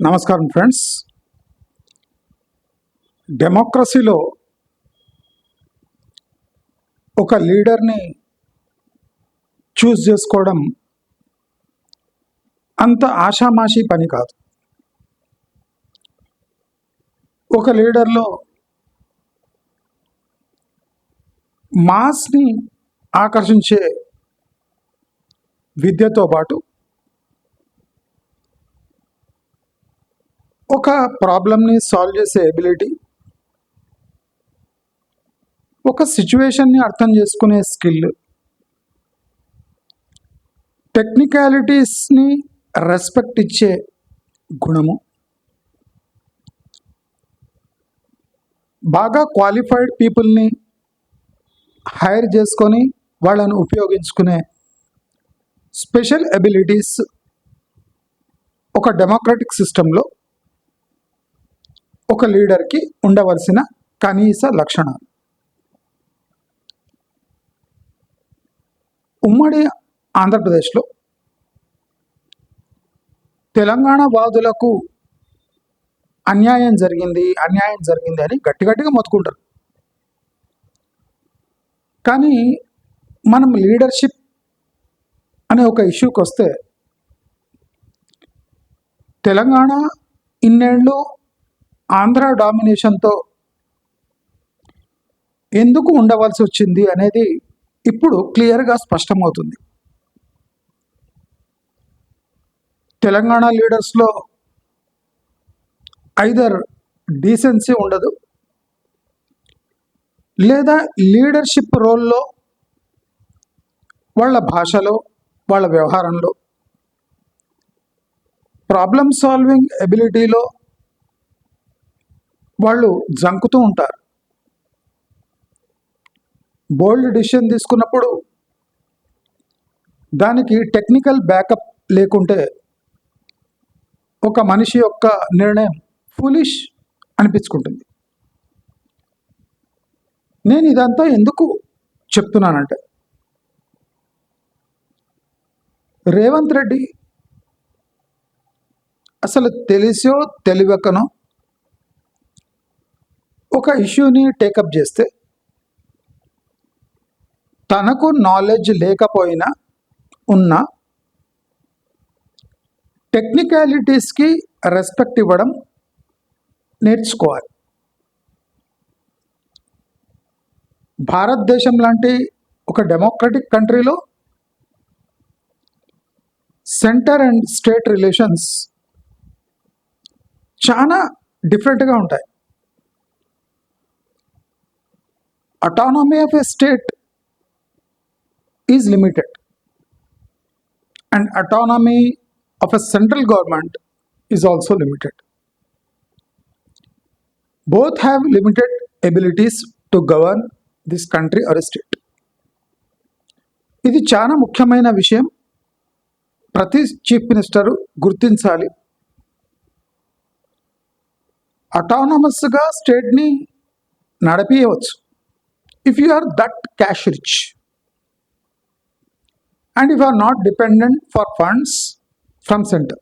నమస్కారం ఫ్రెండ్స్. డెమోక్రసీలో ఒక లీడర్ని చూస్ చేసుకోవడం అంత ఆషామాషీ పని కాదు. ఒక లీడర్లో మాస్ని ఆకర్షించే విద్యతో పాటు ఒక ప్రాబ్లమ్ని సాల్వ్ చేసే ఎబిలిటీ, ఒక సిచ్యువేషన్ని అర్థం చేసుకునే స్కిల్, టెక్నికాలిటీస్ని రెస్పెక్ట్ ఇచ్చే గుణము, బాగా క్వాలిఫైడ్ పీపుల్ని హైర్ చేసుకొని వాళ్ళను ఉపయోగించుకునే స్పెషల్ ఎబిలిటీస్ ఒక డెమోక్రటిక్ సిస్టంలో ఒక లీడర్కి ఉండవలసిన కనీస లక్షణాలు. ఉమ్మడి ఆంధ్రప్రదేశ్లో తెలంగాణ వాదులకు అన్యాయం జరిగింది అని గట్టిగా మొత్తుకుంటారు. కానీ మనం లీడర్షిప్ అనే ఒక ఇష్యూకి వస్తే, తెలంగాణ ఇన్నేళ్ళు ఆంధ్ర డామినేషన్తో ఎందుకు ఉండవలసి వచ్చింది అనేది ఇప్పుడు క్లియర్గా స్పష్టమవుతుంది. తెలంగాణ లీడర్స్లో ఐదర్ డీసెన్సీ ఉండదు, లేదా లీడర్షిప్ రోల్లో వాళ్ళ భాషలో, వాళ్ళ వ్యవహారంలో, ప్రాబ్లమ్ సాల్వింగ్ ఎబిలిటీలో వాళ్ళు జంకుతూ ఉంటారు. బోల్డ్ డిసిషన్ తీసుకున్నప్పుడు దానికి టెక్నికల్ బ్యాకప్ లేకుంటే ఒక మనిషి యొక్క నిర్ణయం ఫూలిష్ అనిపించుకుంటుంది. నేను ఇదంతా ఎందుకు చెప్తున్నానంటే, రేవంత్ రెడ్డి అసలు తెలిసో తెలియకనో ఒక ఇష్యూని టేకప్ చేస్తే, తనకు నాలెడ్జ్ లేకపోయినా ఉన్న టెక్నికాలిటీస్కి రెస్పెక్ట్ ఇవ్వడం నేర్చుకోవాలి. భారతదేశం లాంటి ఒక డెమోక్రటిక్ కంట్రీలో సెంటర్ అండ్ స్టేట్ రిలేషన్స్ చాలా డిఫరెంట్గా ఉంటాయి. Autonomy of a state is limited, and autonomy of a central government is also limited. Both have limited abilities to govern this country or a state. ఇది చాలా ముఖ్యమైన విషయం. ప్రతి chief minister గుర్తించాలి. అటానమస్గా స్టేట్ని నడిపించవచ్చు if you are that cash rich and if you are not dependent for funds from center.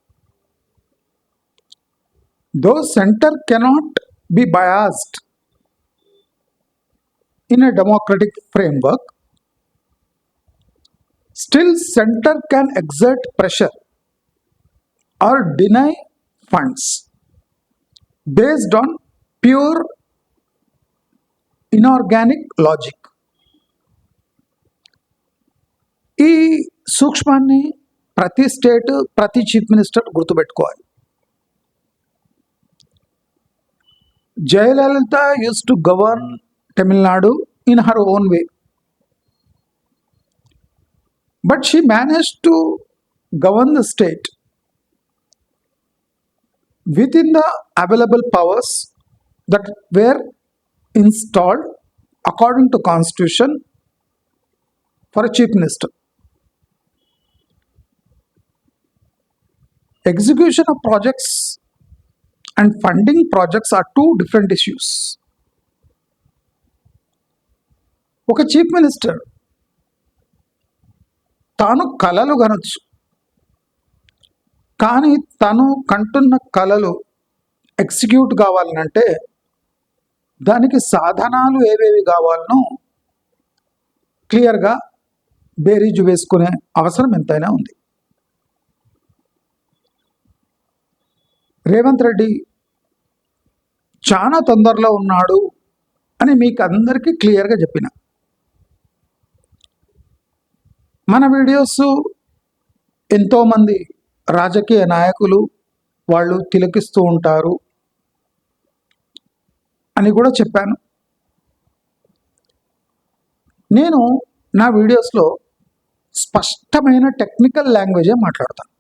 Though center cannot be biased in a democratic framework, still center can exert pressure or deny funds based on pure inorganic logic. ఈ సూక్ష్మాన్ని ప్రతి state, ప్రతి chief minister గుర్తుపెట్టుకోవాలి. Jayalalithaa used to govern Tamil Nadu in her own way, but she managed to govern the state within the available powers that were installed according to constitution for a chief minister. Execution of projects and funding projects are two different issues. ఒక chief minister తాను కలలు కనొచ్చు, కానీ తను కంటున్న కలలు execute కావాలనంటే దానికి సాధనాలు ఏవేవి కావాలనో క్లియర్గా బేరీజు వేసుకునే అవసరం ఎంతైనా ఉంది. రేవంత్ రెడ్డి చాలా తొందరలో ఉన్నాడు అని మీకు అందరికీ క్లియర్గా చెప్పిన. మన వీడియోస్ ఎంతోమంది రాజకీయ నాయకులు వాళ్ళు తిలకిస్తూ ఉంటారు అని కూడా చెప్పాను. నేను నా వీడియోస్లో స్పష్టమైన టెక్నికల్ లాంగ్వేజే మాట్లాడతాను.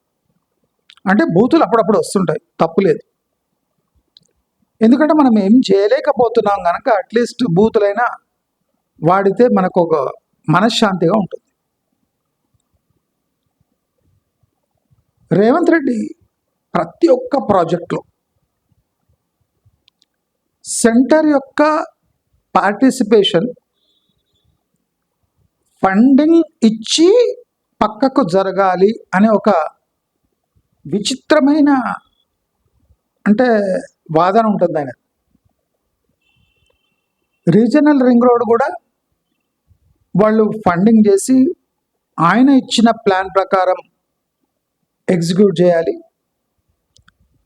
అంటే బూతులు అప్పుడప్పుడు వస్తుంటాయి, తప్పులేదు. ఎందుకంటే మనం ఏం చేయలేకపోతున్నాం కనుక అట్లీస్ట్ బూతులైనా వాడితే మనకు ఒక మనశ్శాంతిగా ఉంటుంది. రేవంత్ రెడ్డి ప్రతి ఒక్క ప్రాజెక్టులో సెంటర్ యొక్క పార్టిసిపేషన్ ఫండింగ్ ఇచ్చి పక్కకు జరగాలి అనే ఒక విచిత్రమైన అంటే వాదన ఉంటుంది ఆయన. రీజనల్ రింగ్ రోడ్ కూడా వాళ్ళు ఫండింగ్ చేసి ఆయన ఇచ్చిన ప్లాన్ ప్రకారం ఎగ్జిక్యూట్ చేయాలి.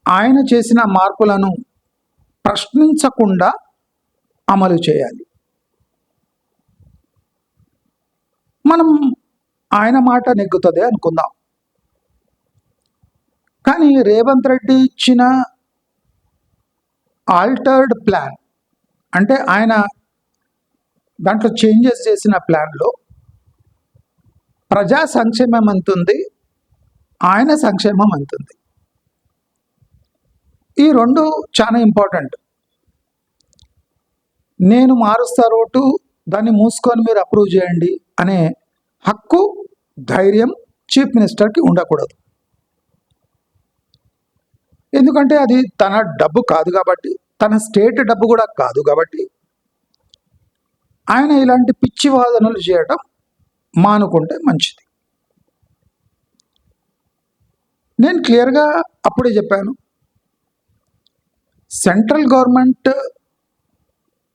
ఆయన చేసిన మార్పులను ప్రశ్నించకుండా అమలు చేయాలి. మనం ఆయన మాట నెగ్గుతుంది అనుకుందాం. కానీ రేవంత్ రెడ్డి ఇచ్చిన ఆల్టర్డ్ ప్లాన్ అంటే ఆయన దాంట్లో చేంజెస్ చేసిన ప్లాన్లో ప్రజా సంక్షేమం అంతుంది, ఆయన సంక్షేమం అంతుంది. ఈ రెండు చాలా ఇంపార్టెంట్. నేను మారుస్తా రోడ్డు దాన్ని మూసుకొని మీరు అప్రూవ్ చేయండి అనే హక్కు ధైర్యం చీఫ్ మినిస్టర్కి ఉండకూడదు. ఎందుకంటే అది తన డబ్బు కాదు కాబట్టి, తన స్టేట్ డబ్బు కూడా కాదు కాబట్టి ఆయన ఇలాంటి పిచ్చి వాదనలు చేయటం మానుకుంటే మంచిది. నేను క్లియర్గా అప్పుడే చెప్పాను, సెంట్రల్ గవర్నమెంట్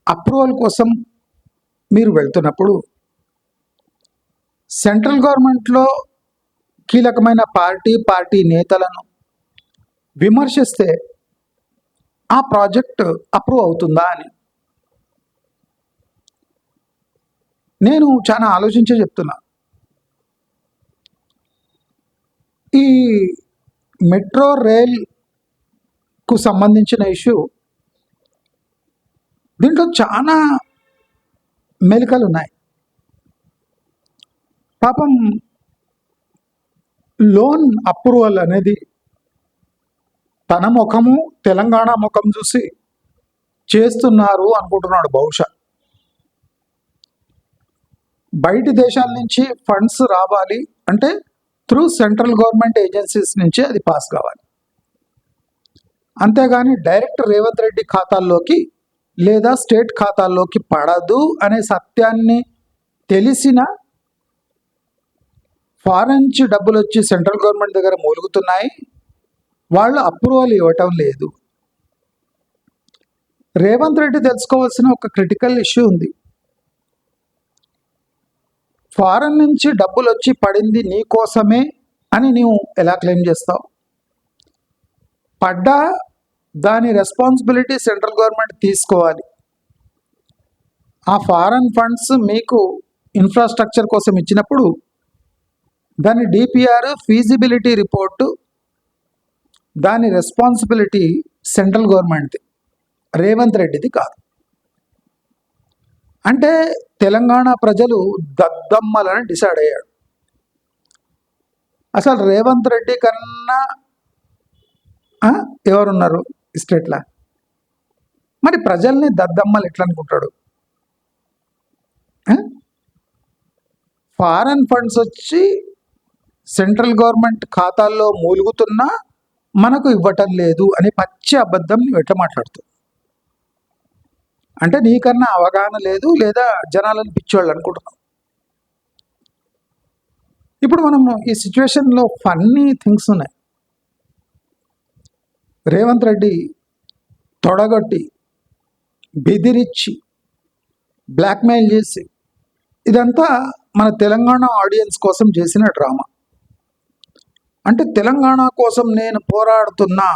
అప్రూవల్ కోసం మీరు వెళ్తున్నప్పుడు సెంట్రల్ గవర్నమెంట్లో కీలకమైన పార్టీ నేతలను విమర్శిస్తే ఆ ప్రాజెక్ట్ అప్రూవ్ అవుతుందా అని నేను చాలా ఆలోచించే చెప్తున్నా. ఈ మెట్రో రైల్కు సంబంధించిన ఇష్యూ దీంట్లో చాలా మెలికలు ఉన్నాయి. పాపం లోన్ అప్రూవల్ అనేది తన ముఖము తెలంగాణ ముఖం చూసి చేస్తున్నారు అనుకుంటున్నాడు. బహుశా బయటి దేశాల నుంచి ఫండ్స్ రావాలి అంటే త్రూ సెంట్రల్ గవర్నమెంట్ ఏజెన్సీస్ నుంచే అది పాస్ కావాలి. అంతేగాని డైరెక్ట్ రేవంత్ రెడ్డి ఖాతాల్లోకి లేదా స్టేట్ ఖాతాల్లోకి పడదు అనే సత్యాన్ని తెలిసిన ఫారెన్ నుంచి డబ్బులు వచ్చి సెంట్రల్ గవర్నమెంట్ దగ్గర మూలుగుతున్నాయి, వాళ్ళు అప్రూవల్ ఇవ్వటం లేదు. రేవంత్ రెడ్డి తెలుసుకోవాల్సిన ఒక క్రిటికల్ ఇష్యూ ఉంది. ఫారెన్ నుంచి డబ్బులు వచ్చి పడింది నీ కోసమే అని నీవు ఎలా క్లెయిమ్ చేస్తావు? పడ్డా దాని రెస్పాన్సిబిలిటీ సెంట్రల్ గవర్నమెంట్ తీసుకోవాలి. ఆ ఫారెన్ ఫండ్స్ మీకు ఇన్ఫ్రాస్ట్రక్చర్ కోసం ఇచ్చినప్పుడు దాని డిపిఆర్ ఫీజిబిలిటీ రిపోర్టు దాని రెస్పాన్సిబిలిటీ సెంట్రల్ గవర్నమెంట్ది, రేవంత్ రెడ్డిది కాదు. అంటే తెలంగాణ ప్రజలు దద్దమ్మలని డిసైడ్ అయ్యాడు. అసలు రేవంత్ రెడ్డి కన్నా ఎవరున్నారు స్టేట్లా? మరి ప్రజల్ని దద్దమ్మలు ఎట్లా అనుకుంటాడు? ఫారెన్ ఫండ్స్ వచ్చి సెంట్రల్ గవర్నమెంట్ ఖాతాల్లో మూలుగుతున్నా మనకు ఇవ్వటం లేదు అని పచ్చి అబద్ధం నువ్వు ఎట్లా మాట్లాడుతావు? అంటే నీకన్నా అవగాహన లేదు లేదా జనాలను పిచ్చోళ్ళు అనుకుంటున్నావు. ఇప్పుడు మనము ఈ సిచ్యువేషన్లో ఫన్నీ థింగ్స్ ఉన్నాయి. రేవంత్ రెడ్డి తొడగొట్టి బెదిరించి బ్లాక్మెయిల్ చేసి ఇదంతా మన తెలంగాణ ఆడియన్స్ కోసం చేసిన డ్రామా. అంటే తెలంగాణ కోసం నేను పోరాడుతున్నా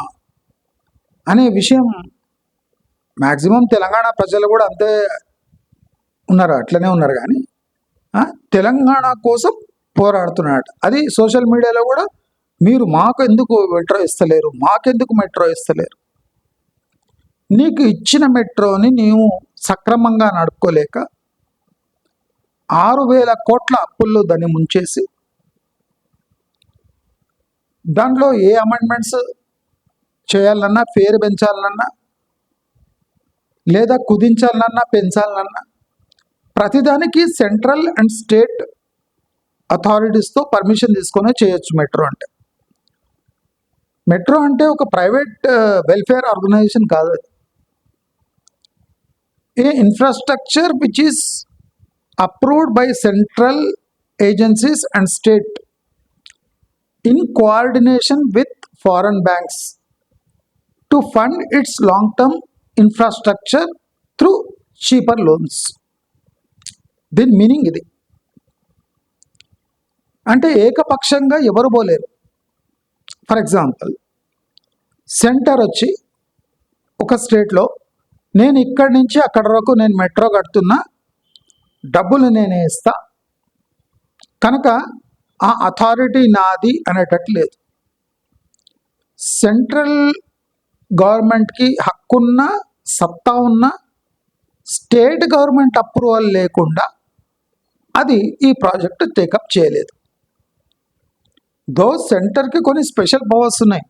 అనే విషయం మ్యాక్సిమం తెలంగాణ ప్రజలు కూడా అంతే ఉన్నారు, అట్లనే ఉన్నారు. కానీ తెలంగాణ కోసం పోరాడుతున్నాడు. అది సోషల్ మీడియాలో కూడా మీరు మాకు ఎందుకు మెట్రో ఇస్తలేరు, మాకెందుకు మెట్రో ఇస్తలేరు, నీకు ఇచ్చిన మెట్రోని నీవు సక్రమంగా నడుపుకోలేక 6,000 కోట్ల అప్పుల్లో దాన్ని ముంచేసి దాంట్లో ఏ అమెండ్మెంట్స్ చేయాలన్నా, ఫేర్ పెంచాలన్నా, లేదా కుదించాలన్నా, పెంచాలన్నా ప్రతిదానికి సెంట్రల్ అండ్ స్టేట్ అథారిటీస్తో పర్మిషన్ తీసుకొని చేయొచ్చు. మెట్రో అంటే ఒక ప్రైవేట్ వెల్ఫేర్ ఆర్గనైజేషన్ కాదు. A infrastructure which is approved by central agencies and state in coordination with foreign banks to fund its long-term infrastructure through cheaper loans. దీని meaning ఇది. అంటే ఏకపక్షంగా ఎవరు పోలేరు. ఫర్ ఎగ్జాంపుల్, సెంటర్ వచ్చి ఒక స్టేట్లో నేను ఇక్కడి నుంచి అక్కడ వరకు నేను మెట్రో కడుతున్నా, డబ్బులు నేనే ఇస్తా కనుక ఆ అథారిటీ నాది అనేటట్టు లేదు. సెంట్రల్ గవర్నమెంట్కి హక్కున్న, సత్తా ఉన్న స్టేట్ గవర్నమెంట్ అప్రూవల్ లేకుండా అది ఈ ప్రాజెక్టు టేకప్ చేయలేదు. దో సెంటర్కి కొన్ని స్పెషల్ పవర్స్ ఉన్నాయి,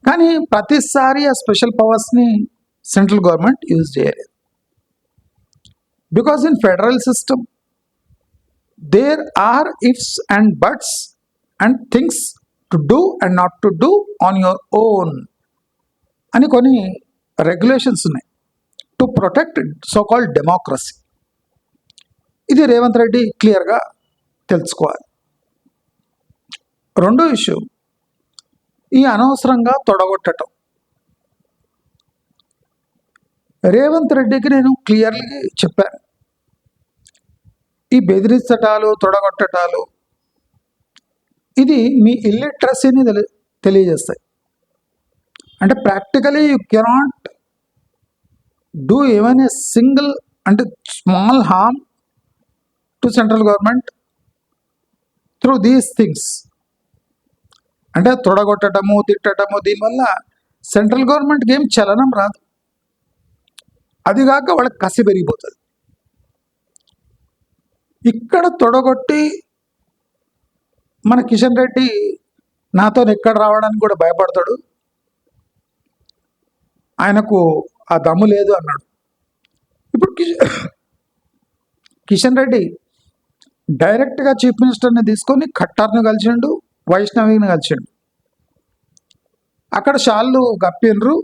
కానీ ప్రతిసారి ఆ స్పెషల్ పవర్స్ని సెంట్రల్ గవర్నమెంట్ యూజ్ చేయలేదు. Because in federal system there are ifs and buts and things to do and not to do on your own అని కొన్ని రెగ్యులేషన్స్ ఉన్నాయి to protect so called democracy. ఇది రేవంత్ రెడ్డి క్లియర్గా తెలుసుకోవాలి. రెండో ఇష్యూ, ఈ అనవసరంగా తొడగొట్టడం. రేవంత్ రెడ్డికి నేను క్లియర్లీ చెప్పాను, ఈ బెదిరించటాలు, తొడగొట్టటాలు ఇది మీ ఇల్లిటరసీని తెలియజేస్తాయి. అంటే practically you cannot do even a single అంటే small harm to central government through these things. అంటే తొడగొట్టడము, తిట్టడము, దీనివల్ల సెంట్రల్ గవర్నమెంట్కి ఏం చలనం రాదు. అదిగాక వాళ్ళకి కసి పెరిగిపోతుంది. ఇక్కడ తొడగొట్టి మన కిషన్ రెడ్డి నాతో ఎక్కడ రావడానికి కూడా భయపడతాడు, ఆయనకు ఆ దమ్ము లేదు అన్నాడు. ఇప్పుడు కిషన్ రెడ్డి డైరెక్ట్గా చీఫ్ మినిస్టర్ని తీసుకొని ఖట్టార్ను కలిసిండు, వైష్ణవిని కలిసిండు. అక్కడ షాళ్ళు గప్పినరు,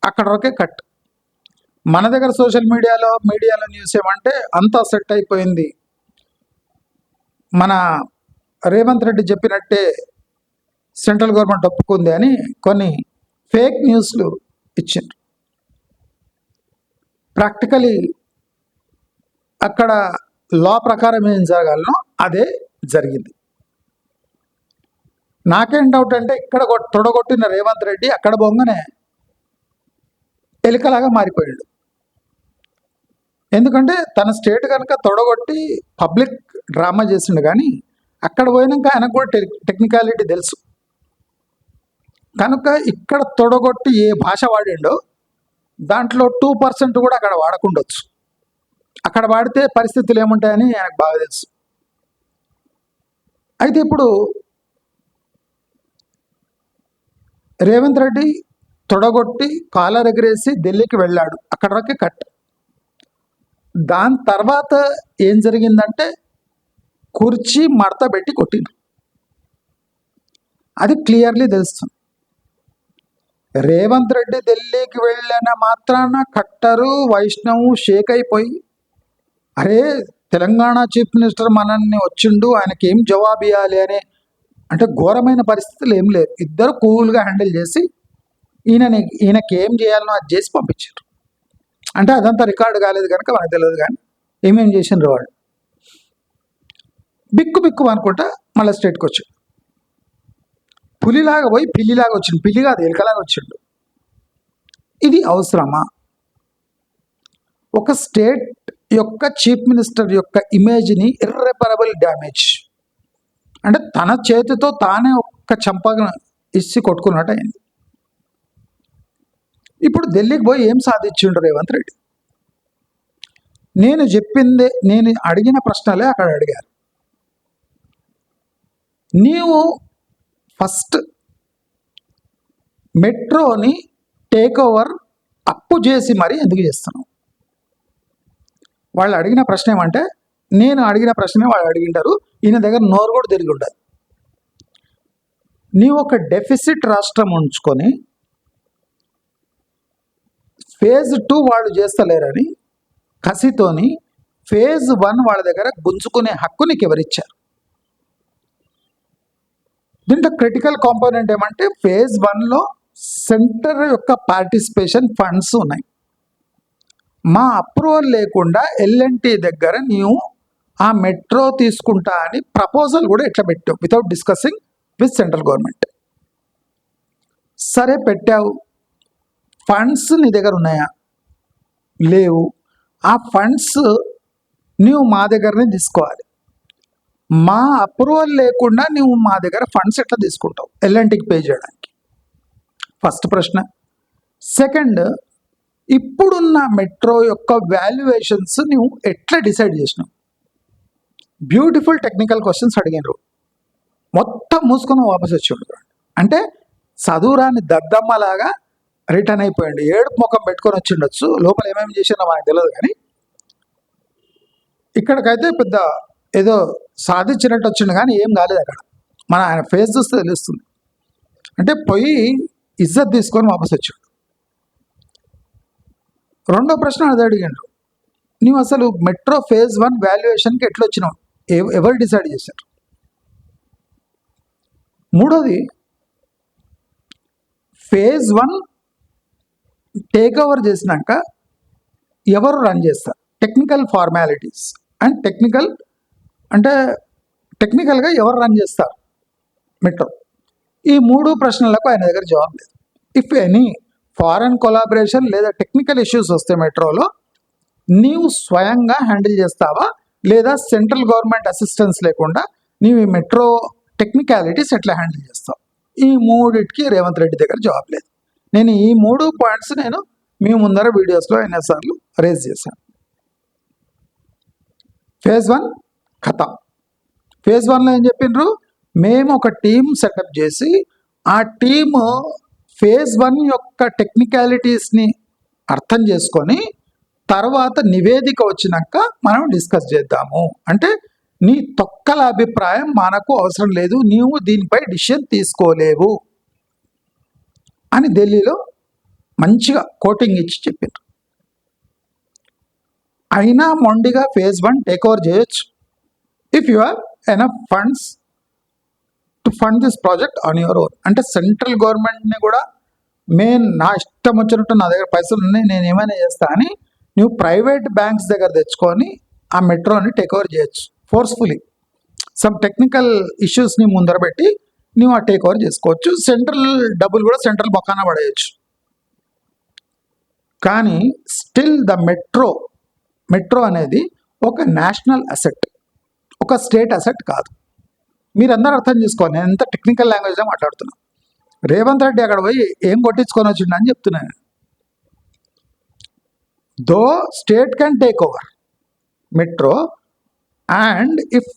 అక్కడ వరకే కట్. మన దగ్గర సోషల్ మీడియాలో న్యూస్ ఏమంటే అంతా సెట్ అయిపోయింది, మన రేవంత్ రెడ్డి చెప్పినట్టే సెంట్రల్ గవర్నమెంట్ ఒప్పుకుంది అని కొన్ని ఫేక్ న్యూస్లు ఇచ్చిండ్రు. ప్రాక్టికలీ అక్కడ లా ప్రకారం ఏం జరగాలనో అదే జరిగింది. నాకేం డౌట్ అంటే ఇక్కడ తొడగొట్టిన రేవంత్ రెడ్డి అక్కడ బొంగనే ఎలుకలాగా మారిపోయాడు. ఎందుకంటే తన స్టేట్ కనుక తొడగొట్టి పబ్లిక్ డ్రామా చేసిండు, కానీ అక్కడ పోయినాక ఆయనకు కూడా టెక్నికాలిటీ తెలుసు కనుక ఇక్కడ తొడగొట్టి ఏ భాష వాడిండో దాంట్లో 2% కూడా అక్కడ వాడకుండొచ్చు. అక్కడ వాడితే పరిస్థితులు ఏముంటాయని ఆయనకు బాగా తెలుసు. అయితే ఇప్పుడు రేవంత్ రెడ్డి తొడగొట్టి కాలర్ ఎగరేసి ఢిల్లీకి వెళ్ళాడు, అక్కడ వరకే కట్. దాని తర్వాత ఏం జరిగిందంటే కుర్చీ మడత పెట్టి కొట్టిండ్రు. అది క్లియర్లీ తెలుస్తుంది. రేవంత్ రెడ్డి ఢిల్లీకి వెళ్ళిన మాత్రాన కట్టరు, వైష్ణవు షేక్ అయిపోయి అరే తెలంగాణ చీఫ్ మినిస్టర్ మనల్ని వచ్చిండు, ఆయనకి ఏం జవాబు ఇవ్వాలి అనే అంటే ఘోరమైన పరిస్థితులు ఏం లేదు. ఇద్దరు కూల్గా హ్యాండిల్ చేసి ఈయనకి ఏం చేయాలనో అది చేసి పంపించారు. అంటే అదంతా రికార్డు కాలేదు కనుక మనకు తెలియదు, కానీ ఏమేం చేసిండ్రు వాళ్ళు. బిక్కు అనుకుంటా మళ్ళీ స్టేట్కి వచ్చాడు. పులిలాగా పోయి పిల్లిలాగా వచ్చిండు, పిల్లి కాదు ఎలుకలాగా వచ్చిండు. ఇది అవసరమా? ఒక స్టేట్ యొక్క చీఫ్ మినిస్టర్ యొక్క ఇమేజ్ని ఇర్రెపరబుల్ డ్యామేజ్, అంటే తన చేతితో తానే ఒక్క చంపగా ఇచ్చి కొట్టుకున్నట్టు అయింది. ఇప్పుడు ఢిల్లీకి పోయి ఏం సాధించిండు రేవంత్ రెడ్డి? నేను అడిగిన ప్రశ్నలే అక్కడ అడిగారు. నీవు ఫస్ట్ మెట్రోని టేక్ ఓవర్ అప్పు చేసి మరి ఎందుకు చేస్తున్నావు? వాళ్ళు అడిగిన ప్రశ్న ఏమంటే, నేను అడిగిన ప్రశ్నే వాళ్ళు అడిగింటారు, ఈయన దగ్గర నోరు కూడా తిరిగి ఉండదు. నీవు ఒక డెఫిసిట్ రాష్ట్రం ఉంచుకొని ఫేజ్ 2 వాళ్ళు చేస్తలేరని కసితోని ఫేజ్ 1 వాళ్ళ దగ్గర గుంజుకునే హక్కు నీకు ఎవరిచ్చారు? దీంట్లో క్రిటికల్ కాంపోనెంట్ ఏమంటే, ఫేజ్ 1లో సెంటర్ యొక్క పార్టిసిపేషన్ ఫండ్స్ ఉన్నాయి. మా అప్రూవల్ లేకుండా ఎల్ఎన్టీ దగ్గర నీవు ఆ మెట్రో తీసుకుంటా అని ప్రపోజల్ కూడా ఎట్లా పెట్టావు? Without discussing with central government. సరే పెట్టావు, ఫండ్స్ నీ దగ్గర ఉన్నాయా? లేవు. ఆ ఫండ్స్ నీవు మా దగ్గరనే తీసుకోవాలి. మా అప్రూవల్ లేకుండా నువ్వు మా దగ్గర ఫండ్స్ ఎట్లా తీసుకుంటావు ఎల్ఎన్టీకి పే చేయడానికి? ఫస్ట్ ప్రశ్న. సెకండ్, ఇప్పుడున్న మెట్రో యొక్క వాల్యుయేషన్స్ నువ్వు ఎట్లా డిసైడ్ చేసినావు? బ్యూటిఫుల్ టెక్నికల్ క్వశ్చన్స్ అడిగినారు, మొత్తం మూసుకొని వాపస్ వచ్చి ఉండదు. అంటే చదువురాని దద్దమ్మలాగా రిటర్న్ అయిపోయింది. ఏడుపు ముఖం పెట్టుకొని వచ్చి ఉండొచ్చు, లోపల ఏమేమి చేసినా మనకు తెలియదు, కానీ ఇక్కడికైతే పెద్ద ఏదో సాధించినట్టు వచ్చింది, కానీ ఏం కాలేదు అక్కడ. మన ఆయన ఫేస్ చూస్తే తెలుస్తుంది. అంటే పోయి ఇజ్జత్ తీసుకొని వాపస్ వచ్చాడు. రెండో ప్రశ్న అది అడిగాడు, నువ్వు అసలు మెట్రో ఫేజ్ 1 వాల్యుయేషన్కి ఎట్లా వచ్చినావు? ఎవరు డిసైడ్ చేశారు? మూడోది, ఫేజ్ 1 టేక్ ఓవర్ చేసినాక ఎవరు రన్ చేస్తారు? టెక్నికల్ ఫార్మాలిటీస్ అండ్ టెక్నికల్గా ఎవరు రన్ చేస్తారు మెట్రో? ఈ 3 ప్రశ్నలకు ఆయన దగ్గర జవాబు లేదు. ఇఫ్ ఎనీ ఫారెన్ కొలాబరేషన్ లేదా టెక్నికల్ ఇష్యూస్ వస్తే మెట్రోలో నీవు స్వయంగా హ్యాండిల్ చేస్తావా, లేదా సెంట్రల్ గవర్నమెంట్ అసిస్టెన్స్ లేకుండా నీవు ఈ మెట్రో టెక్నికాలిటీస్ ఎట్లా హ్యాండిల్ చేస్తావు? ఈ 3టికి రేవంత్ రెడ్డి దగ్గర జవాబు లేదు. నేను ఈ 3 పాయింట్స్ నేను మీ ముందర వీడియోస్లో ఎన్నోసార్లు రేజ్ చేశాను. ఫేజ్ 1 కథ. ఫేజ్ 1లో ఏం చెప్పిండ్రు? మేము ఒక టీం సెటప్ చేసి ఆ టీము ఫేజ్ 1 యొక్క టెక్నికాలిటీస్ని అర్థం చేసుకొని తర్వాత నివేదిక వచ్చినాక మనం డిస్కస్ చేద్దాము. అంటే నీ తొక్కల అభిప్రాయం మనకు అవసరం లేదు, నీవు దీనిపై డిసిషన్ తీసుకోలేవు అని ఢిల్లీలో మంచిగా కోటింగ్ ఇచ్చి చెప్పిండ్రు. అయినా మొండిగా ఫేజ్ 1 టేక్ ఓవర్ చేయొచ్చు if you have enough funds to fund this project on your own. అంటే సెంట్రల్ గవర్నమెంట్ని కూడా నా ఇష్టం వచ్చినట్టు నా దగ్గర పైసలు ఉన్నాయి, నేను ఏమైనా చేస్తా అని నువ్వు ప్రైవేట్ బ్యాంక్స్ దగ్గర తెచ్చుకొని ఆ మెట్రోని టేక్ ఓవర్ చేయొచ్చు ఫోర్స్ఫుల్లీ. సమ్ టెక్నికల్ ఇష్యూస్ని ముందర పెట్టి నువ్వు ఆ టేక్ ఓవర్ చేసుకోవచ్చు. సెంట్రల్ డబ్బులు కూడా సెంట్రల్ బొక్కాన పడేయచ్చు. కానీ స్టిల్ ద మెట్రో అనేది ఒక నేషనల్ అసెట్, ఒక స్టేట్ అసెట్ కాదు. మీరందరూ అర్థం చేసుకోవాలి, నేను ఎంత టెక్నికల్ లాంగ్వేజ్లో మాట్లాడుతున్నాను. రేవంత్ రెడ్డి అక్కడ పోయి ఏం కొట్టించుకొని వచ్చిండు అని చెప్తున్నాను. Though state can take over metro and if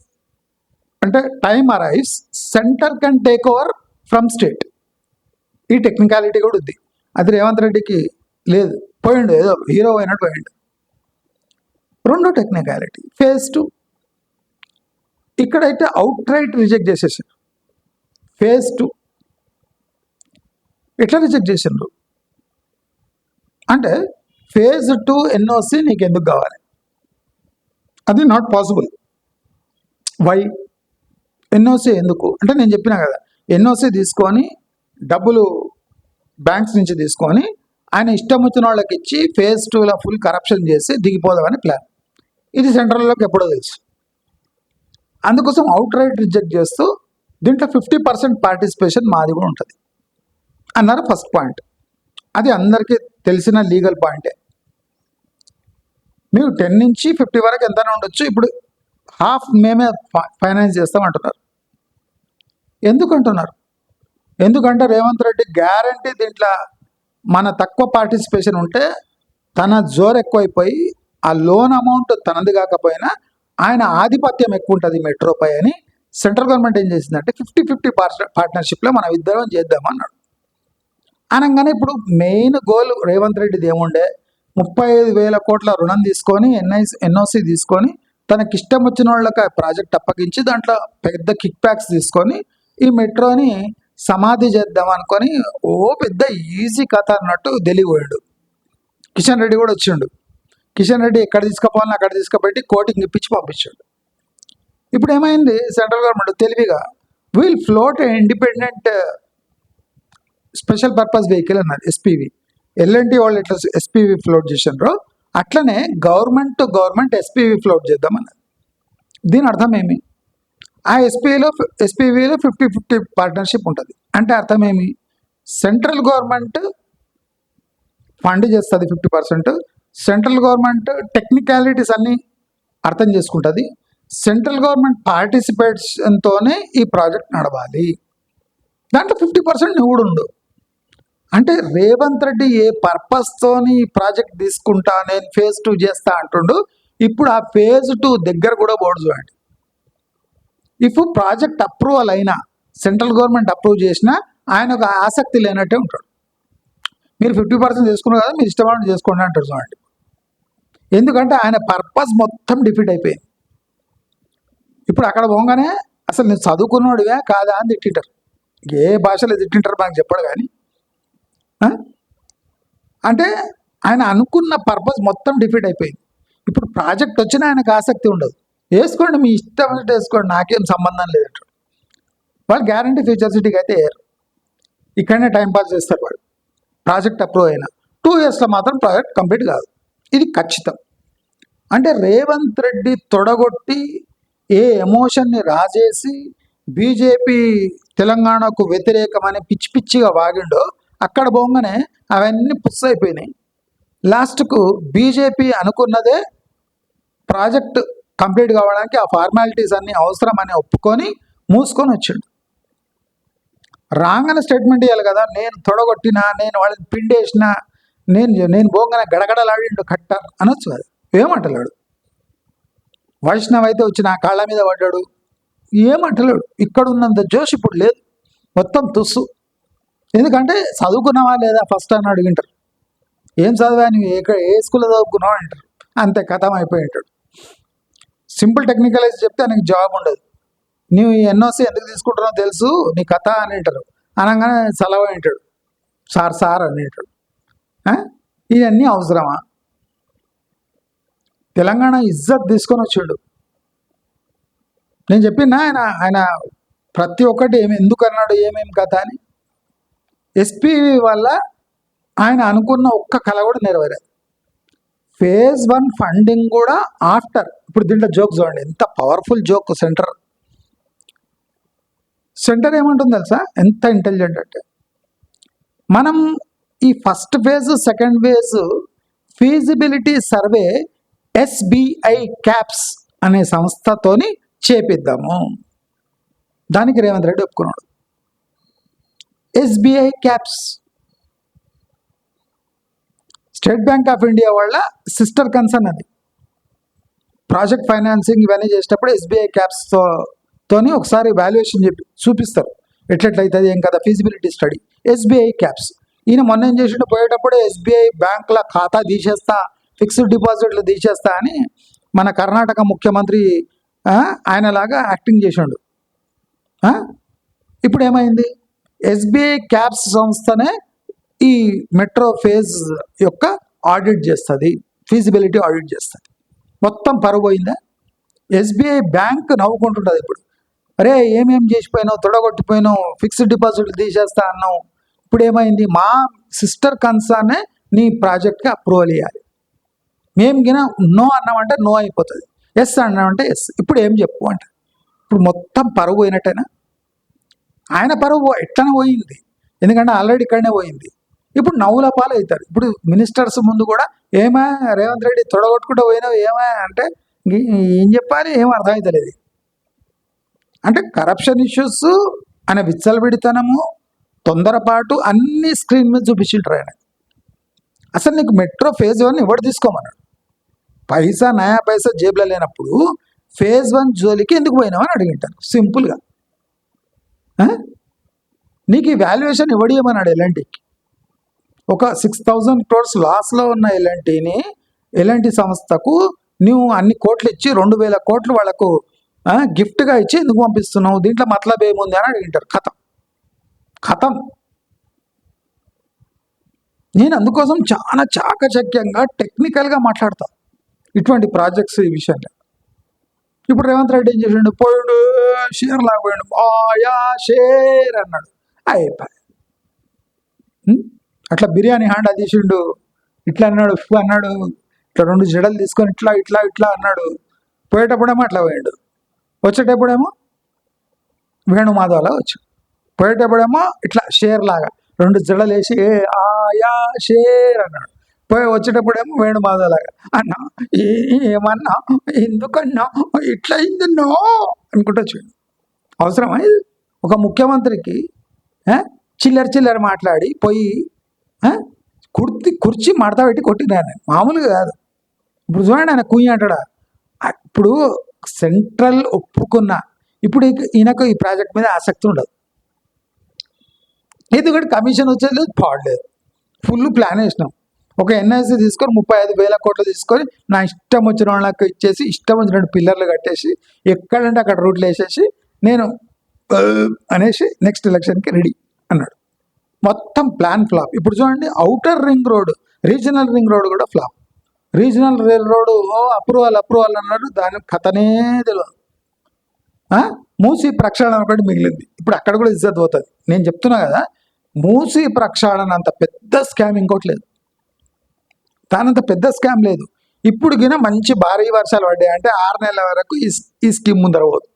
అంటే time arrives centre can take over from state. ఈ టెక్నికాలిటీ కూడా ఉంది, అది రేవంత్ రెడ్డికి లేదు. పోయిండు, ఏదో హీరో అయినట్టు పోయిండు. రెండో టెక్నికాలిటీ ఫేజ్ 2. ఇక్కడైతే అవుట్ రైట్ రిజెక్ట్ చేసేసారు. ఫేజ్ 2 ఎట్లా రిజెక్ట్ చేసిండ్రు అంటే ఫేజ్ 2 ఎన్ఓసి నీకు ఎందుకు కావాలి? అది నాట్ పాసిబుల్. వై? ఎన్ఓసి ఎందుకు అంటే నేను చెప్పినా కదా, ఎన్ఓసి తీసుకొని డబ్బులు బ్యాంక్స్ నుంచి తీసుకొని ఆయన ఇష్టం వచ్చిన వాళ్ళకి ఇచ్చి ఫేజ్ 2లో ఫుల్ కరప్షన్ చేసి దిగిపోదామని ప్లాన్. ఇది సెంట్రల్లోకి ఎప్పుడో తెలుసు. అందుకోసం అవుట్ రైట్ రిజెక్ట్ చేస్తూ దీంట్లో 50% పార్టిసిపేషన్ మాది కూడా ఉంటుంది అన్నారు. First point. అది అందరికీ తెలిసిన లీగల్ పాయింటే. మీరు 10 నుంచి 50 వరకు ఎంతైనా ఉండొచ్చు. ఇప్పుడు హాఫ్ మేమే ఫైనాన్స్ చేస్తాం అంటున్నారు. ఎందుకంటున్నారు? ఎందుకంటే రేవంత్ రెడ్డి గ్యారంటీ దీంట్లో మన తక్కువ పార్టిసిపేషన్ ఉంటే తన జోరు ఎక్కువైపోయి ఆ లోన్ అమౌంట్ తనది కాకపోయినా ఆయన ఆధిపత్యం ఎక్కువ ఉంటుంది మెట్రోపై అని సెంట్రల్ గవర్నమెంట్ ఏం చేసిందంటే 50-50 పార్ట్నర్షిప్లో మనం ఇద్దరం చేద్దామన్నాడు. అనగానే ఇప్పుడు మెయిన్ గోల్ రేవంత్ రెడ్డిది ఏముండే, 35,000 కోట్ల రుణం తీసుకొని ఎన్ఓసి తీసుకొని తనకి ఇష్టం వచ్చిన వాళ్ళకి ప్రాజెక్ట్ అప్పగించి దాంట్లో పెద్ద కిక్ బ్యాక్స్ తీసుకొని ఈ మెట్రోని సమాధి చేద్దాం అనుకొని ఓ పెద్ద ఈజీ కథ అన్నట్టు తెలియపోయాడు. కిషన్ రెడ్డి కూడా వచ్చిండు. కిషన్ రెడ్డి ఎక్కడ తీసుకుపోవాలని అక్కడ తీసుకుపెట్టి కోటింగ్ ఇప్పించి పంపించాడు. ఇప్పుడు ఏమైంది, సెంట్రల్ గవర్నమెంట్ తెలివిగా will float independent special purpose vehicle అన్నారు, ఎస్పీవి. ఎల్ఎన్టీ వాళ్ళు ఎట్లా ఎస్పీవి ఫ్లోట్ చేసినారో అట్లనే government to government SPV float చేద్దామన్నారు. దీని అర్థం ఏమి, ఆ ఎస్పీవీలో 50-50 పార్ట్నర్షిప్ ఉంటుంది. అంటే అర్థం ఏమి, సెంట్రల్ గవర్నమెంట్ ఫండ్ చేస్తుంది 50%, సెంట్రల్ గవర్నమెంట్ టెక్నికాలిటీస్ అన్నీ అర్థం చేసుకుంటుంది, సెంట్రల్ గవర్నమెంట్ పార్టిసిపేషన్తోనే ఈ ప్రాజెక్ట్ నడవాలి. దాంట్లో 50% నువ్వు కూడా ఉండు. అంటే రేవంత్ రెడ్డి ఏ పర్పస్తోని ఈ ప్రాజెక్ట్ తీసుకుంటా, నేను ఫేజ్ 2 చేస్తా అంటుండు. ఇప్పుడు ఆ ఫేజ్ 2 దగ్గర కూడా బోర్డు చూడండి. ఇఫ్ ప్రాజెక్ట్ అప్రూవల్ అయినా, సెంట్రల్ గవర్నమెంట్ అప్రూవ్ చేసినా ఆయనకు ఆసక్తి లేనట్టే ఉంటాడు. మీరు 50% చేసుకున్నారు కదా, మీరు ఇష్టపడి చేసుకోండి అంటారు చూడండి. ఎందుకంటే ఆయన పర్పస్ మొత్తం డిఫీట్ అయిపోయింది. ఇప్పుడు అక్కడ పోగానే అసలు నేను చదువుకున్నాడువే కాదా అని తిట్టింటారు. ఏ భాషలో తిట్టింటారు మనకు చెప్పడు కానీ, అంటే ఆయన అనుకున్న పర్పస్ మొత్తం డిఫీట్ అయిపోయింది. ఇప్పుడు ప్రాజెక్ట్ వచ్చినా ఆయనకు ఆసక్తి ఉండదు. వేసుకోండి, మీ ఇష్టం వేసుకోండి, నాకేం సంబంధం లేదంటాడు. వాళ్ళు గ్యారంటీ ఫ్యూచర్ సిటీకి అయితే వేయరు, ఇక్కడనే టైంపాస్ చేస్తారు వాళ్ళు. ప్రాజెక్ట్ అప్రూవ్ అయినా 2 ఇయర్స్లో మాత్రం ప్రాజెక్ట్ కంప్లీట్ కాదు, ఇది ఖచ్చితం. అంటే రేవంత్ రెడ్డి తొడగొట్టి ఏ ఎమోషన్ని రాజేసి బీజేపీ తెలంగాణకు వ్యతిరేకమని పిచ్చి పిచ్చిగా వాగిండో అక్కడ పోగానే అవన్నీ పుస్ అయిపోయినాయి. లాస్ట్కు బీజేపీ అనుకున్నదే ప్రాజెక్ట్ కంప్లీట్ కావడానికి ఆ ఫార్మాలిటీస్ అన్నీ అవసరమని ఒప్పుకొని మూసుకొని వచ్చిండు. రాగానే స్టేట్మెంట్ ఇవ్వాలి కదా, నేను తొడగొట్టినా, నేను వాళ్ళని పిండేసిన, నేను పోగానే గడగడలాడిండు కట్టర్ అనొచ్చు. అది ఏమంటలేడు. వైష్ణవ్ అయితే వచ్చి నా కాళ్ళ మీద పడ్డాడు, ఏమంటలేడు. ఇక్కడ ఉన్నంత జోష్ ఇప్పుడు లేదు, మొత్తం తుస్సు. ఎందుకంటే చదువుకున్నావా లేదా ఫస్ట్ అని అడిగింటారు. ఏం చదివా నువ్వు, ఏ స్కూల్లో చదువుకున్నావు అంటారు. అంతే, కథం అయిపోయి ఉంటాడు. సింపుల్ టెక్నికలైజ్ చెప్తే ఆయనకి జాబ్ ఉండదు. నువ్వు ఎన్ఓసి ఎందుకు తీసుకుంటున్నావు తెలుసు, నీ కథ అని అంటారు. అనగానే చలవ అంటాడు, సార్ అని అంటాడు. ఇవన్నీ అవసరమా? తెలంగాణ ఇజ్జత్ తీసుకొని వచ్చాడు. నేను చెప్పినా ఆయన ప్రతి ఒక్కటి ఎందుకు అన్నాడు, ఏమేమి కథ అని. ఎస్పీవి వల్ల ఆయన అనుకున్న ఒక్క కళ కూడా నెరవేరారు. ఫేజ్ 1 ఫండింగ్ కూడా ఆఫ్టర్. ఇప్పుడు దీంట్లో జోక్ చూడండి, ఎంత పవర్ఫుల్ జోక్. సెంటర్ ఏమంటుంది తెలుసా, ఎంత ఇంటెలిజెంట్ అంటే, మనం ఈ first phase second phase feasibility survey SBI caps అనే సంస్థతోని చేపిద్దాము. దానికి రేవంత్ రెడ్డి ఒప్పుకున్నాడు. SBI caps state bank of India వాళ్ళ సిస్టర్ కన్సర్న్. అది ప్రాజెక్ట్ ఫైనాన్సింగ్ ఇవన్నీ చేసేటప్పుడు ఎస్బిఐ క్యాప్స్తోని ఒకసారి వాల్యుయేషన్ చూపిస్తారు, ఎట్లయితుంది ఏం కదా, ఫీజిబిలిటీ స్టడీ. ఎస్బిఐ క్యాప్స్ ఈయన మొన్న ఏం చేసిండు, పోయేటప్పుడు ఎస్బిఐ బ్యాంకుల ఖాతా తీసేస్తా, ఫిక్స్డ్ డిపాజిట్లు తీసేస్తా అని మన కర్ణాటక ముఖ్యమంత్రి ఆయనలాగా యాక్టింగ్ చేసిండు. ఇప్పుడు ఏమైంది, ఎస్బిఐ క్యాప్స్ సంస్థనే ఈ మెట్రో ఫేజ్ యొక్క ఆడిట్ చేస్తుంది, ఫీజిబిలిటీ ఆడిట్ చేస్తుంది. మొత్తం పరువు పోయిందా? ఎస్బిఐ బ్యాంక్ నవ్వుకుంటుంటుంది ఇప్పుడు, అరే ఏమేం చేసిపోయినావు, తొడగొట్టిపోయినావు, ఫిక్స్డ్ డిపాజిట్లు తీసేస్తా అన్నావు, ఇప్పుడు ఏమైంది, మా సిస్టర్ కన్సర్నే నీ ప్రాజెక్ట్కి అప్రూవల్ ఇవ్వాలి. మేము గిన నో అన్నామంటే నో అయిపోతుంది, ఎస్ అన్నామంటే ఎస్. ఇప్పుడు ఏం చెప్పు అంటే ఇప్పుడు మొత్తం పరువు పోయినట్టేనా? ఆయన పరువు ఎట్లనే పోయింది, ఎందుకంటే ఆల్రెడీ ఇక్కడనే పోయింది. ఇప్పుడు నవ్వుల పాలు అవుతారు. ఇప్పుడు మినిస్టర్స్ ముందు కూడా ఏమా రేవంత్ రెడ్డి తొడగొట్టుకుంటూ పోయినావు ఏమా అంటే ఏం చెప్పాలి, ఏం అర్థమవుతలేదు. అంటే కరప్షన్ ఇష్యూస్ అనే విచ్చలవిడితనము, తొందరపాటు అన్ని స్క్రీన్ మీద చూపించింటారు ఆయన. అసలు నీకు మెట్రో ఫేజ్ 1 ఎవడు తీసుకోమన్నాడు? పైసా నయా పైసా జేబులో లేనప్పుడు ఫేజ్ 1 జోలికి ఎందుకు పోయినావని అడిగింటారు సింపుల్గా. నీకు ఈ వాల్యుయేషన్ ఇవ్వడమన్నాడు ఎల్ఎన్టీకి. ఒక 6,000 crores లాస్లో ఉన్న ఎల్ఎన్టీ సంస్థకు నువ్వు అన్ని కోట్లు ఇచ్చి 2,000 కోట్లు వాళ్ళకు గిఫ్ట్గా ఇచ్చి ఎందుకు పంపిస్తున్నావు, దీంట్లో మతలబ్ ఏముంది అని అడిగింటారు. కథం. నేను అందుకోసం చాలా చాకచక్యంగా టెక్నికల్గా మాట్లాడతా ఇటువంటి ప్రాజెక్ట్స్ ఈ విషయంలో. ఇప్పుడు రేవంత్ రెడ్డి ఏం చేసిండు, పోయాడు షేర్ లాగపోయాడు, ఆయా షేర్ అన్నాడు, అయిపోయి. అట్లా బిర్యానీ హ్యాండ్ అది చేసిండు, ఇట్లా అన్నాడు, అన్నాడు, ఇట్లా 2 జడలు తీసుకొని ఇట్లా ఇట్లా ఇట్లా అన్నాడు. పోయేటప్పుడేమో అట్లా పోయాడు, వచ్చేటప్పుడేమో వేణుమాధవలా వచ్చాడు. పోయేటప్పుడేమో ఇట్లా షేర్ లాగా 2 జడలు వేసి ఆయా షేర్ అన్నాడు. వచ్చేటప్పుడేమో వేణుమాధవలాగా అన్నా ఏమన్నా ఎందుకన్నా ఇట్లా అయిందన్నో అనుకుంటూ వచ్చాడు. అవసరమా ఇది? ఒక ముఖ్యమంత్రికి చిల్లర మాట్లాడి పోయి కుర్చీ మడత పెట్టి కొట్టినాను, మామూలుగా కాదు. ఇప్పుడు చూడండి ఆయన కుయ్యి అంటాడా. ఇప్పుడు సెంట్రల్ ఒప్పుకున్న ఇప్పుడు ఈయనకు ఈ ప్రాజెక్ట్ మీద ఆసక్తి ఉండదు, ఎందుకంటే కమిషన్ వచ్చేది లేదు, పాడలేదు. ఫుల్ ప్లాన్ వేసినాం. ఒక ఎన్ఐసి తీసుకొని 35,000 కోట్లు తీసుకొని నా ఇష్టం వచ్చిన వాళ్ళకి ఇచ్చేసి ఇష్టం వచ్చినట్టు పిల్లర్లు కట్టేసి ఎక్కడంటే అక్కడ రూట్లు వేసేసి నేను అనేసి నెక్స్ట్ ఎలక్షన్కి రెడీ అన్నాడు. మొత్తం ప్లాన్ ఫ్లాప్. ఇప్పుడు చూడండి outer ring road, regional ring road కూడా flop. Regional rail road approval అన్నాడు, దాని కథనే తెలియదు. మూసీ ప్రక్షాళన ఒకటి మిగిలింది. ఇప్పుడు అక్కడ కూడా ఇజ్జత్ పోతుంది. నేను చెప్తున్నా కదా, మూసీ ప్రక్షాళన అంత పెద్ద స్కామ్ ఇంకోటి లేదు, దానంత పెద్ద స్కామ్ లేదు. ఇప్పుడు గిన మంచి భారీ వర్షాలు పడ్డాయి అంటే 6 నెలల వరకు ఈ స్కీమ్ ముందర పోదు.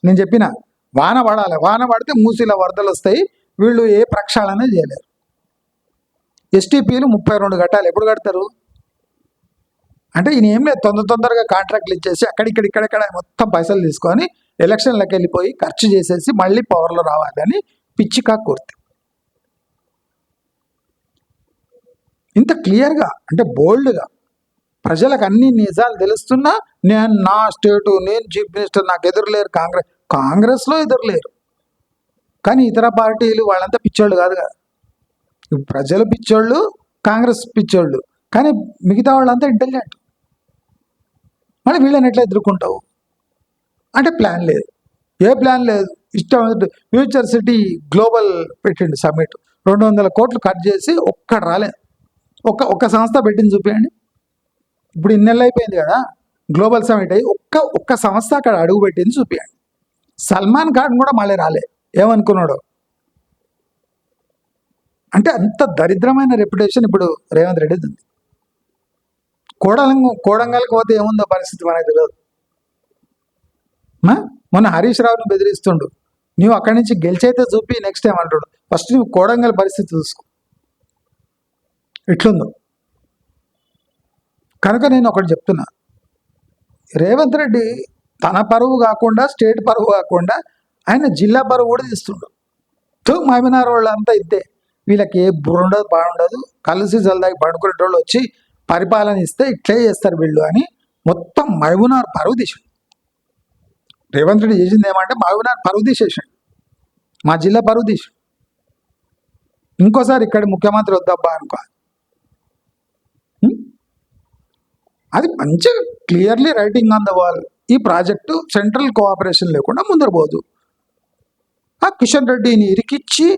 నేను చెప్పిన వాన పడాలి, వాన పడితే మూసీలో వరదలు వస్తాయి, వీళ్ళు ఏ ప్రక్షాళన చేయలేరు. ఎస్టీపీలు 32 కట్టాలి, ఎప్పుడు కడతారు అంటే ఈయన ఏం లేదు, తొందరగా కాంట్రాక్ట్లు ఇచ్చేసి ఇక్కడిక్కడ మొత్తం పైసలు తీసుకొని ఎలక్షన్లకు వెళ్ళిపోయి ఖర్చు చేసేసి మళ్ళీ పవర్లో రావాలని పిచ్చికా కోర్తి. ఇంత క్లియర్గా అంటే బోల్డ్గా ప్రజలకు అన్ని నిజాలు తెలుస్తున్నా నేను నా స్టేటు, నేను చీఫ్ మినిస్టర్, నాకు ఎదురులేరు, కాంగ్రెస్లో ఎదురులేరు, కానీ ఇతర పార్టీలు వాళ్ళంతా పిచ్చోళ్ళు కాదు కదా. ప్రజలు పిచ్చోళ్ళు, కాంగ్రెస్ పిచ్చోళ్ళు, కానీ మిగతా వాళ్ళంతా ఇంటెలిజెంట్. మళ్ళీ వీళ్ళని ఎట్లా ఎదుర్కొంటావు అంటే ప్లాన్ లేదు, ఏ ప్లాన్ లేదు. ఇష్టం ఫ్యూచర్ సిటీ గ్లోబల్ పెట్టిండు సమ్మిట్, 200 కోట్లు కట్ చేసి ఒక్కడు రాలేదు. ఒక్క సంస్థ పెట్టింది చూపించండి. ఇప్పుడు ఇన్నెళ్ళు అయిపోయింది కదా గ్లోబల్ సమ్మిట్ అయ్యి, ఒక్క సంస్థ అక్కడ అడుగు పెట్టింది చూపించండి. సల్మాన్ ఖాన్ కూడా మళ్ళీ రాలే, ఏమనుకున్నాడు అంటే అంత దరిద్రమైన రెప్యుటేషన్ ఇప్పుడు రేవంత్ రెడ్డి ఉంది. కోడంగల్కి పోతే ఏముందో పరిస్థితి మనకు తెలియదు. మొన్న హరీష్ రావుని బెదిరిస్తుండు, నువ్వు అక్కడి నుంచి గెలిచైతే చూపి నెక్స్ట్ ఏమంటాడు, ఫస్ట్ నువ్వు కోడంగల్ పరిస్థితి చూసుకో ఎట్లుందో. కనుక నేను ఒకటి చెప్తున్నా, రేవంత్ రెడ్డి తన పరువు కాకుండా, స్టేట్ పరువు కాకుండా ఆయన జిల్లా పరువు కూడా తీస్తుండు. మహబూబ్నగర్ వాళ్ళు అంతా ఇద్దే, వీళ్ళకి ఏ బుర్ర ఉండదు, బాగుండదు, కలిసి జల్దాకి పడుకునే వాళ్ళు వచ్చి పరిపాలన ఇస్తే ఇట్లే చేస్తారు వీళ్ళు అని మొత్తం మహబూబ్నగర్ పరువు తీసాడు. రేవంత్ రెడ్డి చేసింది ఏమంటే మహబూబ్నగర్ పరువు తీసేసాడు, మా జిల్లా పరువు తీసాడు. ఇంకోసారి ఇక్కడ ముఖ్యమంత్రి వద్దబ్బా అనుకో. అది మంచిగా clearly writing on the wall. ఈ ప్రాజెక్టు సెంట్రల్ కోఆపరేషన్ లేకుండా ముందర పోదు. ఆ కిషన్ రెడ్డిని ఇరికిచ్చి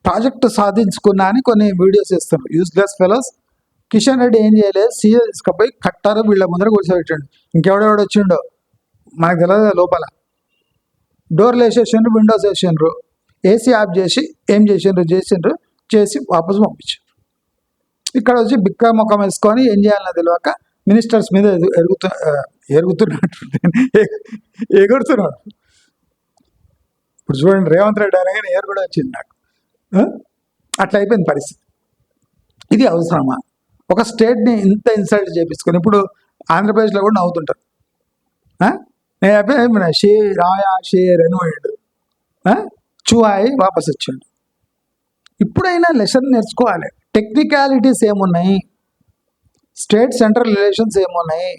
ప్రాజెక్టు సాధించుకున్నా అని కొన్ని వీడియోస్ ఇస్తున్నారు, యూస్లెస్ ఫెలోస్. కిషన్ రెడ్డి ఏం చేయలేదు, సీఎం తీసుకుపోయి కట్టారు, వీళ్ళ ముందర కూర్చోబెట్టాడు. ఇంకెవడెవడు వచ్చిండో మనకు తెలియదు. లోపల డోర్లు వేసేసిండ్రు, విండోస్ వేసిండ్రు, ఏసీ ఆఫ్ చేసి ఏం చేసిండ్రు చేసి వాపసు పంపించారు. ఇక్కడ వచ్చి బిక్క ముఖం వేసుకొని ఏం చేయాలన్నా తెలియక మినిస్టర్స్ మీద ఎగురుతున్నాడు. ఇప్పుడు చూడండి, రేవంత్ రెడ్డి అనగానే ఏరు కూడా వచ్చింది నాకు. అట్లా అయిపోయింది పరిస్థితి. ఇది అవసరమా? ఒక స్టేట్ని ఇంత ఇన్సల్ట్ చేపించుకొని ఇప్పుడు ఆంధ్రప్రదేశ్లో కూడా నవ్వుతుంటారు. నేను అయిపోయి షేర్ ఆయా షేర్ అని పోయాడు, చూఆయి వాపస్ వచ్చాడు. ఇప్పుడైనా లెసన్ నేర్చుకోవాలి. టెక్నికాలిటీస్ ఏమున్నాయి, స్టేట్ సెంట్రల్ రిలేషన్స్ ఏమున్నాయి,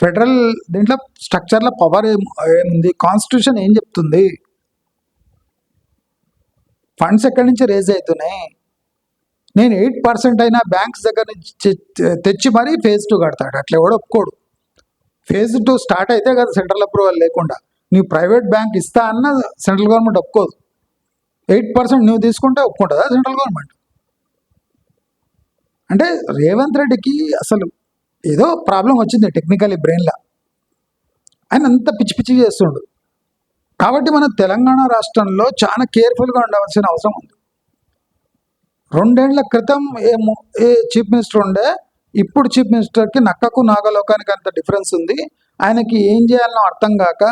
ఫెడరల్ దీంట్లో స్ట్రక్చర్లో పవర్ ఏముంది, కాన్స్టిట్యూషన్ ఏం చెప్తుంది, ఫండ్స్ ఎక్కడి నుంచి రేజ్ అవుతున్నాయి. నేను 8% అయినా బ్యాంక్స్ దగ్గర నుంచి తెచ్చి మరీ ఫేజ్ 2 కడతాడు. అట్లా కూడా ఒప్పుకోడు. ఫేజ్ 2 స్టార్ట్ అయితే కదా సెంట్రల్ అప్రూవల్ లేకుండా నువ్వు ప్రైవేట్ బ్యాంక్ ఇస్తా అన్న సెంట్రల్ గవర్నమెంట్ ఒప్పుకోదు. 8% నువ్వు తీసుకుంటే ఒప్పుకుంటుందా సెంట్రల్ గవర్నమెంట్? అంటే రేవంత్ రెడ్డికి అసలు ఏదో ప్రాబ్లం వచ్చింది టెక్నికలీ బ్రెయిన్లో. ఆయన అంత పిచ్చి పిచ్చి చేస్తుండు. కాబట్టి మన తెలంగాణ రాష్ట్రంలో చాలా కేర్ఫుల్గా ఉండవలసిన అవసరం ఉంది. 2 ఏళ్ల క్రితం ఏ చీఫ్ మినిస్టర్ ఉండే, ఇప్పుడు చీఫ్ మినిస్టర్కి నక్కకు నాగలోకానికి అంత డిఫరెన్స్ ఉంది. ఆయనకి ఏం చేయాలనో అర్థం కాక,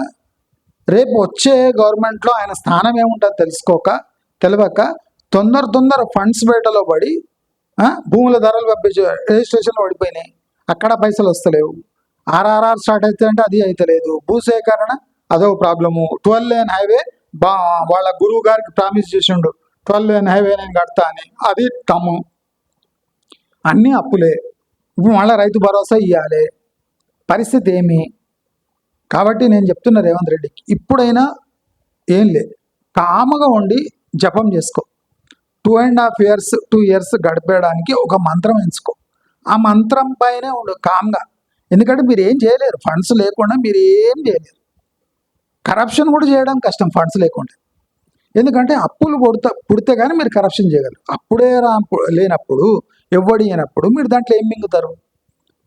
రేపు వచ్చే గవర్నమెంట్లో ఆయన స్థానం ఏముంటుందో తెలియక తొందర ఫండ్స్ బయటలో పడి భూముల ధరలు పంపించి రిజిస్ట్రేషన్లో పడిపోయినాయి. అక్కడ పైసలు వస్తలేవు. ఆర్ఆర్ఆర్ స్టార్ట్ అయితే అంటే అది అయితలేదు. భూసేకరణ అదో ప్రాబ్లము. 12 లేన్ హైవే వాళ్ళ గురువు గారికి ప్రామిస్ చేసిండు, 12 లేన్ హైవే నేను కడతా అని, అది టమ్ము. అన్నీ అప్పులే. ఇప్పుడు మళ్ళీ రైతు భరోసా ఇవ్వాలి. పరిస్థితి ఏమి? కాబట్టి నేను చెప్తున్నా రేవంత్ రెడ్డికి, ఇప్పుడైనా ఏం లే, కామగా ఉండి జపం చేసుకో. 2 years గడిపేయడానికి ఒక మంత్రం ఎంచుకో. ఆ మంత్రం పైనే ఉండు కామ్గా. ఎందుకంటే మీరు ఏం చేయలేరు, ఫండ్స్ లేకుండా మీరు ఏం చేయలేరు. కరప్షన్ కూడా చేయడం కష్టం ఫండ్స్ లేకుండా. ఎందుకంటే అప్పులు పుడితే కానీ మీరు కరప్షన్ చేయగలరు. అప్పుడే లేనప్పుడు, ఎవ్వడి అయినప్పుడు మీరు దాంట్లో ఏం మింగుతారు?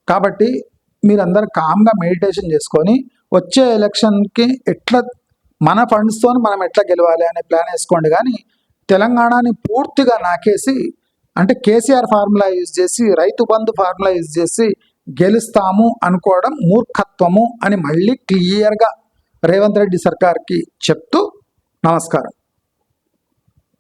కాబట్టి మీరందరూ కామ్గా మెడిటేషన్ చేసుకొని వచ్చే ఎలక్షన్కి ఎట్లా మన ఫండ్స్తో మనం ఎట్లా గెలవాలి అనే ప్లాన్ వేసుకోండి. కానీ తెలంగాణని పూర్తిగా నాకేసి, అంటే కేసీఆర్ ఫార్ములా యూజ్ చేసి, రైతు బంధు ఫార్ములా యూజ్ చేసి గెలుస్తాము అనుకోవడం మూర్ఖత్వము అని మళ్ళీ క్లియర్గా రేవంత్ రెడ్డి సర్కార్కి చెప్తూ నమస్కారం.